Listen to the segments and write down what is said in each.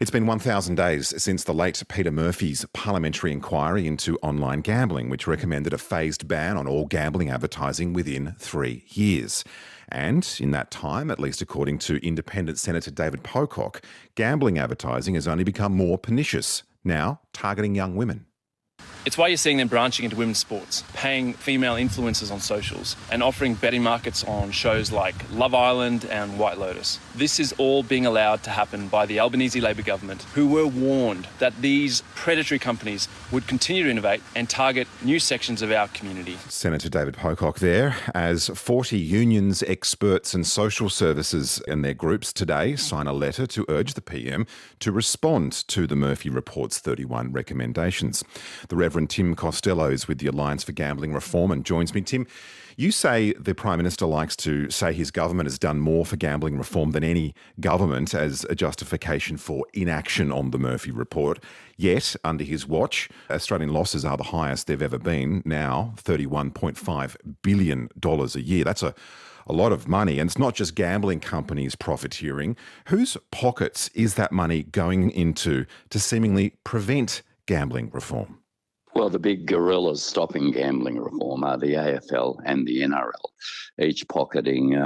It's been 1,000 days since the late Peter Murphy's parliamentary inquiry into online gambling, which recommended a phased ban on all gambling advertising within 3 years. And in that time, at least according to independent Senator David Pocock, gambling advertising has only become more pernicious, now targeting young women. It's why you're seeing them branching into women's sports, paying female influencers on socials, and offering betting markets on shows like Love Island and White Lotus. This is all being allowed to happen by the Albanese Labor government, who were warned that these predatory companies would continue to innovate and target new sections of our community. Senator David Pocock there, as 40 unions, experts and social services and their groups today sign a letter to urge the PM to respond to the Murphy Report's 31 recommendations. The Reverend Tim Costello is with the Alliance for Gambling Reform and joins me. Tim, you say the Prime Minister likes to say his government has done more for gambling reform than any government as a justification for inaction on the Murphy Report. Yet, under his watch, Australian losses are the highest they've ever been, now $31.5 billion a year. That's a lot of money, and it's not just gambling companies profiteering. Whose pockets is that money going into to seemingly prevent gambling reform? Well, the big gorillas stopping gambling reform are the AFL and the NRL, each pocketing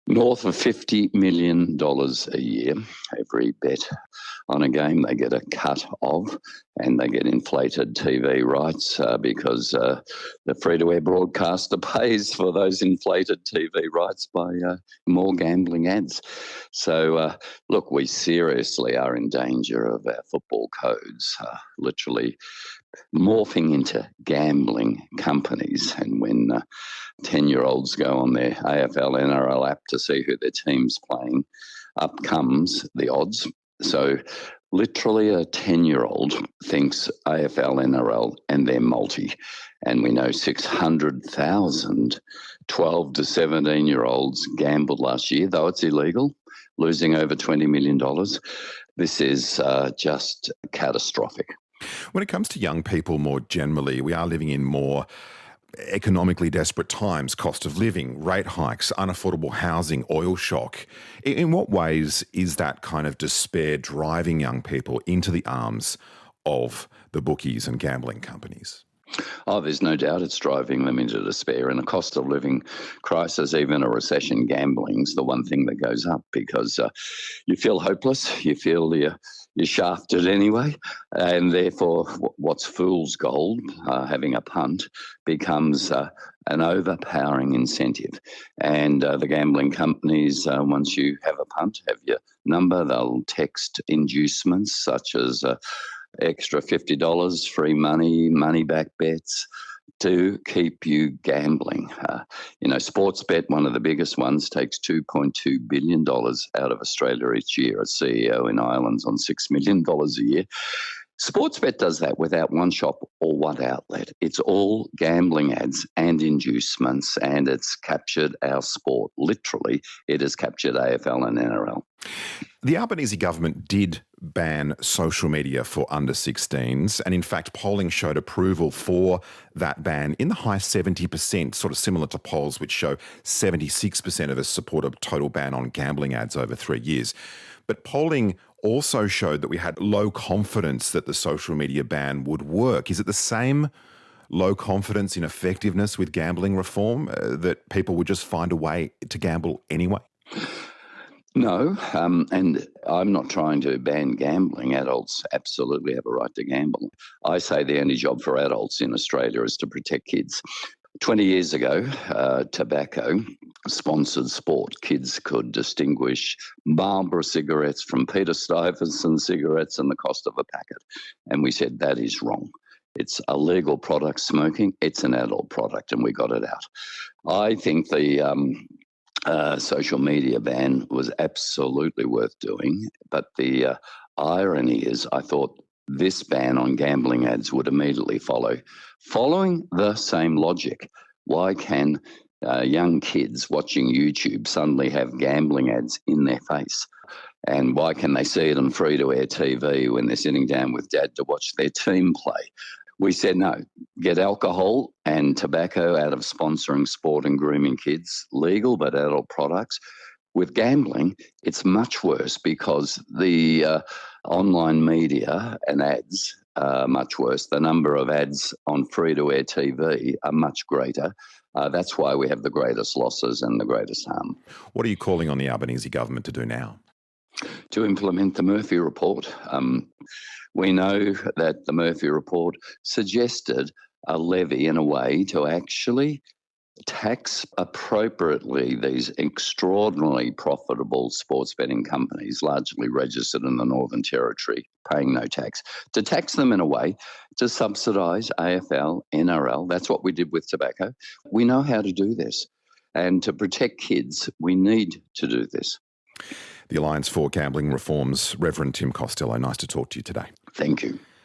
north of $50 million a year. Every bet on a game they get a cut of, and they get inflated TV rights because the free-to-air broadcaster pays for those inflated TV rights by more gambling ads. So, look, we seriously are in danger of our football codes literally morphing into gambling companies. And when 10-year-olds go on their AFL, NRL app to see who their team's playing, up comes the odds. So literally a 10-year-old thinks AFL, NRL and they're multi. And we know 600,000 12 to 17-year-olds gambled last year, though it's illegal, losing over $20 million. This is just catastrophic. When it comes to young people more generally, we are living in more economically desperate times, cost of living, rate hikes, unaffordable housing, oil shock. In what ways is that kind of despair driving young people into the arms of the bookies and gambling companies? Oh, there's no doubt it's driving them into despair. In a cost of living crisis, even a recession, gambling's the one thing that goes up because you feel hopeless, you feel you're shafted anyway, and therefore what's fool's gold, having a punt, becomes an overpowering incentive. And the gambling companies, once you have a punt, have your number, they'll text inducements such as extra $50, free money, money-back bets to keep you gambling. Sportsbet, one of the biggest ones, takes $2.2 billion out of Australia each year. A CEO in Ireland's on $6 million a year. Sportsbet does that without one shop or one outlet. It's all gambling ads and inducements, and it's captured our sport. Literally, it has captured AFL and NRL. The Albanese government did ban social media for under 16s, and in fact polling showed approval for that ban in the high 70%, sort of similar to polls which show 76% of us support a total ban on gambling ads over 3 years. But polling also showed that we had low confidence that the social media ban would work. Is it the same low confidence in effectiveness with gambling reform, that people would just find a way to gamble anyway? No, and I'm not trying to ban gambling. Adults absolutely have a right to gamble. I say the only job for adults in Australia is to protect kids. 20 years ago, tobacco sponsored sport. Kids could distinguish Marlboro cigarettes from Peter Stuyvesant cigarettes and the cost of a packet. And we said that is wrong. It's a legal product, smoking. It's an adult product, and we got it out. I think the social media ban was absolutely worth doing, but the irony is I thought this ban on gambling ads would immediately follow. Following the same logic, why can young kids watching YouTube suddenly have gambling ads in their face? And why can they see it on free-to-air TV when they're sitting down with dad to watch their team play? We said no, get alcohol and tobacco out of sponsoring sport and grooming kids, legal but adult products. With gambling, it's much worse because the online media and ads are much worse. The number of ads on free-to-air TV are much greater. That's why we have the greatest losses and the greatest harm. What are you calling on the Albanese government to do now? To implement the Murphy Report. We know that the Murphy Report suggested a levy in a way to actually tax appropriately these extraordinarily profitable sports betting companies, largely registered in the Northern Territory, paying no tax, to tax them in a way to subsidise AFL, NRL. That's what we did with tobacco. We know how to do this. And to protect kids, we need to do this. The Alliance for Gambling Reform's Reverend Tim Costello, nice to talk to you today. Thank you.